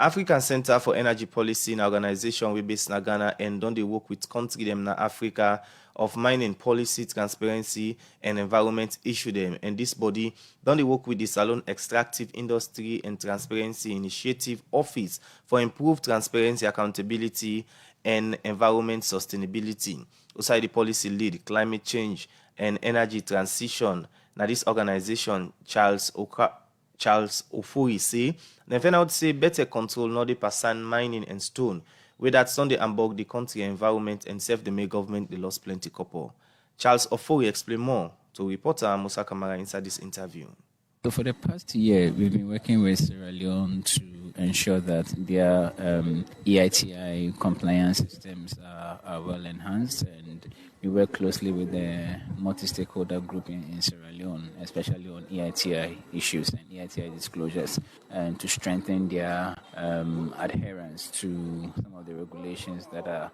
African Center for Energy Policy, an organization we based in Ghana, and don't they work with country them in Africa of mining policy, transparency, and environment issue them. And this body don't they work with the Salon Extractive Industry and Transparency Initiative Office for improved transparency, accountability, and environment sustainability. Also, the policy lead climate change and energy transition. Now, this organization, Charles Ofori say, then I would say better control not the person mining and stone, where that Sunday unbog the country environment and save the May government they lost plenty couple. Charles Ofori explain more to reporter Musa Kamara inside this interview. So for the past year, we've been working with Sierra Leone to ensure that their EITI compliance systems are well enhanced, and we work closely with the multi-stakeholder group in Sierra Leone, especially on EITI issues and EITI disclosures, and to strengthen their adherence to some of the regulations that are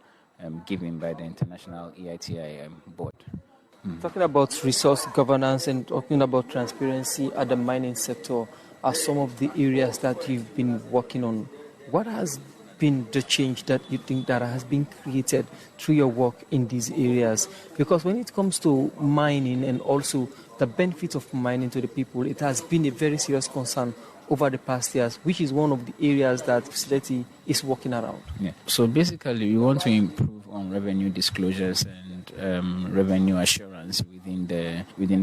given by the International EITI board. Talking about resource governance and talking about transparency at the mining sector are some of the areas that you've been working on. What has been the change that you think that has been created through your work in these areas? Because when it comes to mining and also the benefits of mining to the people, it has been a very serious concern over the past years, which is one of the areas that facility is working around. Yeah. So basically, we want to improve on revenue disclosures and revenue assurance within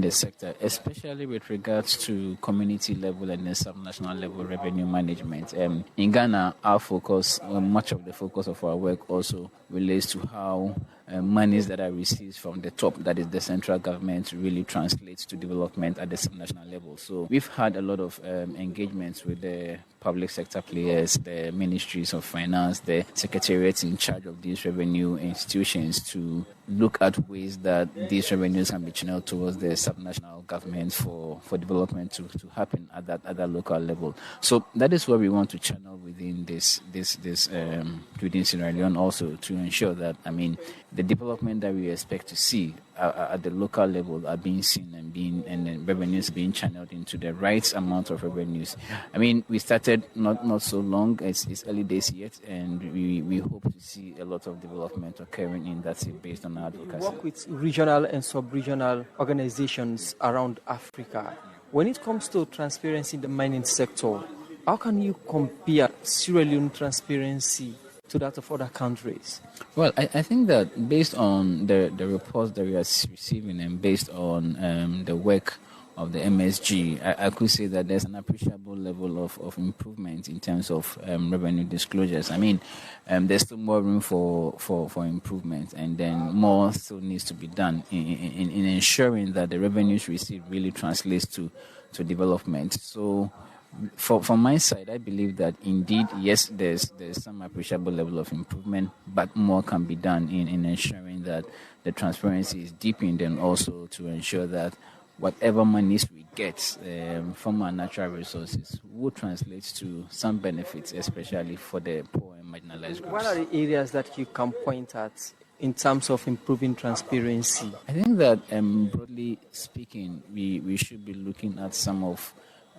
the sector, especially with regards to community level and the subnational level revenue management. In Ghana, our focus, much of the focus of our work also relates to how monies that are received from the top, that is the central government, really translates to development at the subnational level. So we've had a lot of engagements with the public sector players, the ministries of finance, the secretariats in charge of these revenue institutions to look at ways that these revenues can be channeled towards the subnational government for development to happen at that local level. So that is what we want to channel within this within Sierra Leone also, to ensure that the development that we expect to see at the local level are being seen and the revenues being channeled into the right amount of revenues. We started not so long, it's early days yet, and we hope to see a lot of development occurring in that based on our advocacy. You work with regional and sub-regional organizations around Africa. When it comes to transparency in the mining sector, how can you compare Sierra Leone transparency to that of other countries? Well, I think that based on the reports that we are receiving and based on the work of the MSG, I could say that there's an appreciable level of improvement in terms of revenue disclosures. There's still more room for improvement, and then more still needs to be done in ensuring that the revenues received really translates to development. So from my side, I believe that indeed, yes, there's some appreciable level of improvement, but more can be done in ensuring that the transparency is deepened, and also to ensure that whatever monies we get from our natural resources will translate to some benefits, especially for the poor and marginalized groups. What are the areas that you can point at in terms of improving transparency? I think that broadly speaking, we should be looking at some of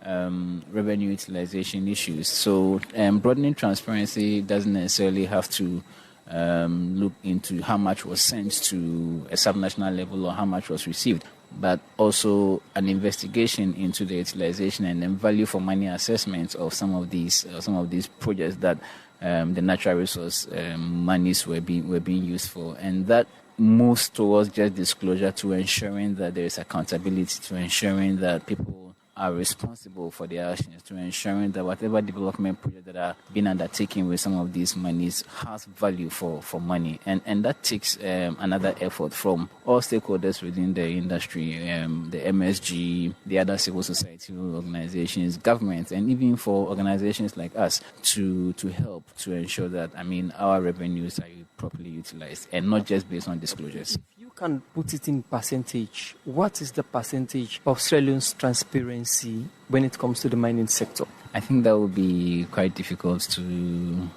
revenue utilization issues. So broadening transparency doesn't necessarily have to look into how much was sent to a subnational level or how much was received, but also an investigation into the utilization and then value for money assessments of some of these projects that the natural resource monies were being used for, and that moves towards just disclosure, to ensuring that there is accountability, to ensuring that people are responsible for their actions, to ensuring that whatever development project that are being undertaken with some of these monies has value for money. And that takes another effort from all stakeholders within the industry, the MSG, the other civil society organizations, governments, and even for organizations like us to help to ensure that, our revenues are properly utilized and not just based on disclosures. Can put it in percentage, what is the percentage of Sierra Leone's transparency when it comes to the mining sector? I think that would be quite difficult to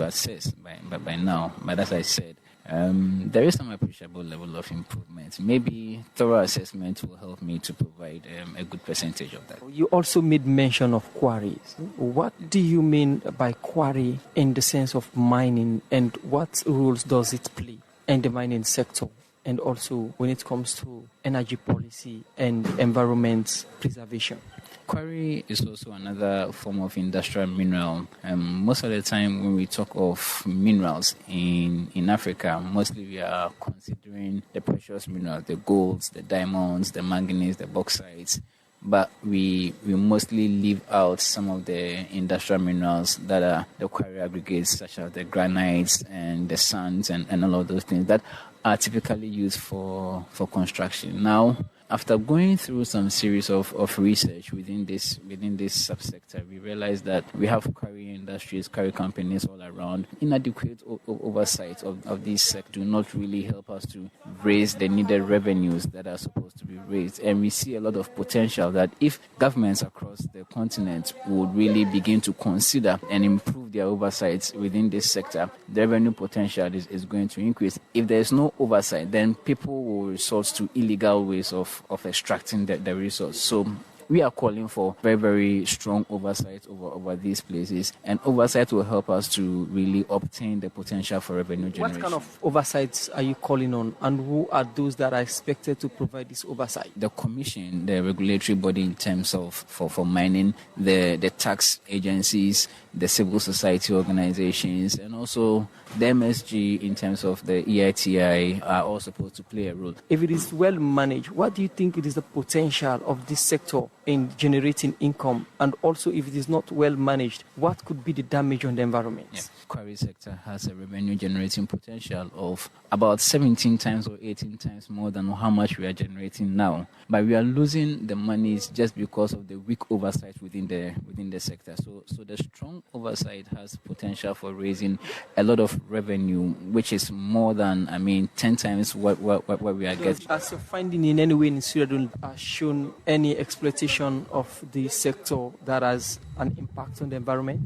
assess by now. But as I said, There is some appreciable level of improvement. Maybe thorough assessment will help me to provide a good percentage of that. You also made mention of quarries. What do you mean by quarry in the sense of mining, and what roles does it play in the mining sector, and also when it comes to energy policy and environment preservation? Quarry is also another form of industrial mineral. Most of the time when we talk of minerals in Africa, mostly we are considering the precious minerals, the golds, the diamonds, the manganese, the bauxites. But we mostly leave out some of the industrial minerals that are the quarry aggregates, such as the granites and the sands and all of those things that are typically used for construction. Now, after going through some series of research within this subsector, we realized that we have quarry industries, quarry companies all around. Inadequate oversight of these sectors do not really help us to raise the needed revenues that are supposed to be raised. And we see a lot of potential that if governments across the continent would really begin to consider and improve their oversight within this sector, the revenue potential is going to increase. If there is no oversight, then people will resort to illegal ways of extracting the resource. So we are calling for very, very strong oversight over these places, and oversight will help us to really obtain the potential for revenue generation. What kind of oversights are you calling on, and who are those that are expected to provide this oversight? The commission, the regulatory body in terms of for mining, the tax agencies, the civil society organizations, and also the MSG in terms of the EITI are all supposed to play a role. If it is well managed, what do you think it is the potential of this sector in generating income? And also, if it is not well managed, what could be the damage on the environment? Yeah. Quarry sector has a revenue generating potential of about 17 times or 18 times more than how much we are generating now. But we are losing the monies just because of the weak oversight within the sector. So the strong oversight has potential for raising a lot of revenue, which is more than 10 times what we are getting. Has your finding in any way in Sierra Leone shown any exploitation of the sector that has an impact on the environment?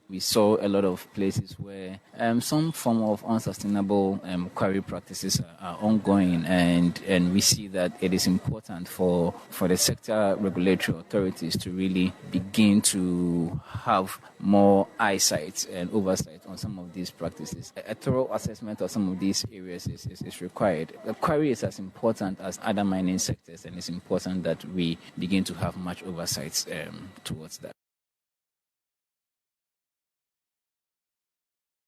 We saw a lot of places where some form of unsustainable quarry practices are ongoing, and we see that it is important for the sector regulatory authorities to really begin to have more eyesight and oversight on some of these practices. A thorough assessment of some of these areas is required. The quarry is as important as other mining sectors, and it's important that we begin to have much oversight towards that.